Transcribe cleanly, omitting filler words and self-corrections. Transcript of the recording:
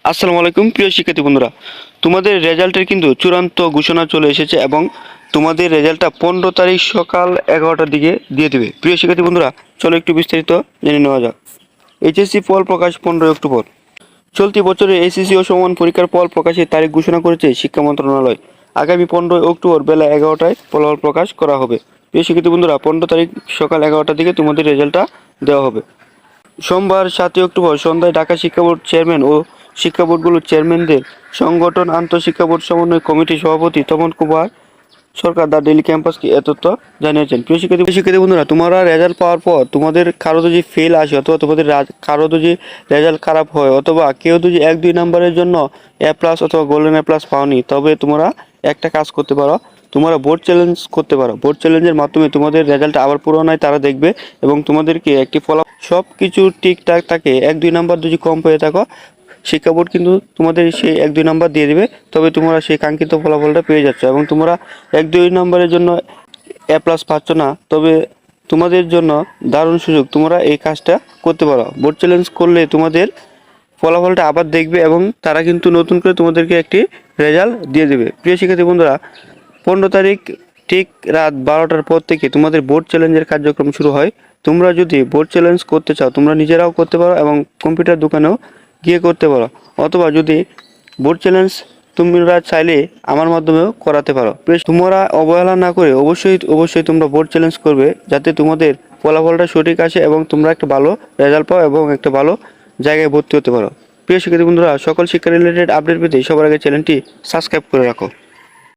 আসসালামু আলাইকুম প্রিয় শিক্ষার্থী বন্ধুরা, তোমাদের রেজাল্টের কিন্তু চূড়ান্ত ঘোষণা চলে এসেছে এবং তোমাদের রেজাল্টটা 15 তারিখ সকাল 11টার দিকে দিয়ে দেবে। প্রিয় শিক্ষার্থী বন্ধুরা, চলো একটু বিস্তারিত জেনে নেওয়া যাক। এইচএসসি ফল প্রকাশ 15 অক্টোবর। চলতি বছরে এসএসসি ও সমমান পরীক্ষার ফল প্রকাশের তারিখ ঘোষণা করেছে শিক্ষা মন্ত্রণালয়। আগামী 15 অক্টোবর বেলা 11টায় ফলাফল প্রকাশ করা হবে। প্রিয় শিক্ষার্থী বন্ধুরা, 15 তারিখ সকাল 11টার দিকে তোমাদের রেজাল্টটা দেওয়া হবে। সোমবার 7 অক্টোবর সন্ধ্যায় ঢাকা শিক্ষা বোর্ড চেয়ারম্যান ও শিক্ষা বোর্ডগুলোর চেয়ারম্যানদের সংগঠন আন্তঃশিক্ষা বোর্ড সমন্বয় কমিটির সভাপতি তপন কুমার সরকার দ্য ডেইলি ক্যাম্পাসকে এ তথ্য জানিয়েছেন। প্রিয় শিক্ষার্থী বন্ধুরা, তোমরা রেজাল্ট পাওয়ার পর তোমাদের কারো যদি ফেল আসে অথবা তোমাদের কারো যদি রেজাল্ট খারাপ হয় অথবা কেউ যদি 1-2 নম্বরের জন্য A+ অথবা গোল্ডেন A+ পাওনি, তবে তোমরা একটা কাজ করতে পারো, তোমরা বোর্ড চ্যালেঞ্জ করতে পারো। বোর্ড চ্যালেঞ্জের মাধ্যমে তোমাদের রেজাল্ট আবার পুনরায় তারা দেখবে এবং তোমাদেরকে একটি সব কিছু ঠিকঠাক থাকে, 1-2 নাম্বার যদি কম পেয়ে থাকো, শিক্ষা বোর্ড কিন্তু তোমাদের সেই 1-2 নাম্বার দিয়ে দেবে, তবে তোমরা সেই কাঙ্ক্ষিত ফলাফলটা পেয়ে যাচ্ছ। এবং তোমরা 1-2 নাম্বারের জন্য A+ পাচ্ছ না, তবে তোমাদের জন্য দারুণ সুযোগ, তোমরা এই কাজটা করতে পারো। বোর্ড চ্যালেঞ্জ করলে তোমাদের ফলাফলটা আবার দেখবে এবং তারা কিন্তু নতুন করে তোমাদেরকে একটি রেজাল্ট দিয়ে দেবে। প্রিয় শিক্ষার্থী বন্ধুরা, 15 তারিখ ঠিক রাত 12টার পর থেকে তোমাদের বোর্ড চ্যালেঞ্জের কার্যক্রম শুরু হয়। তোমরা যদি বোর্ড চ্যালেঞ্জ করতে চাও, তোমরা নিজেরাও করতে পারো এবং কম্পিউটার দোকানেও গিয়ে করতে পারো, অথবা যদি বোর্ড চ্যালেঞ্জ তোমরা চাইলে আমার মাধ্যমেও করাতে পারো। তোমরা অবহেলা না করে অবশ্যই তোমরা বোর্ড চ্যালেঞ্জ করবে, যাতে তোমাদের ফলাফলটা সঠিক আসে এবং তোমরা একটা ভালো রেজাল্ট পাও এবং একটা ভালো জায়গায় ভর্তি হতে পারো। প্রিয় শিক্ষার্থী বন্ধুরা, সকল শিক্ষা রিলেটেড আপডেট পেতে সবার আগে চ্যানেলটি সাবস্ক্রাইব করে রাখো।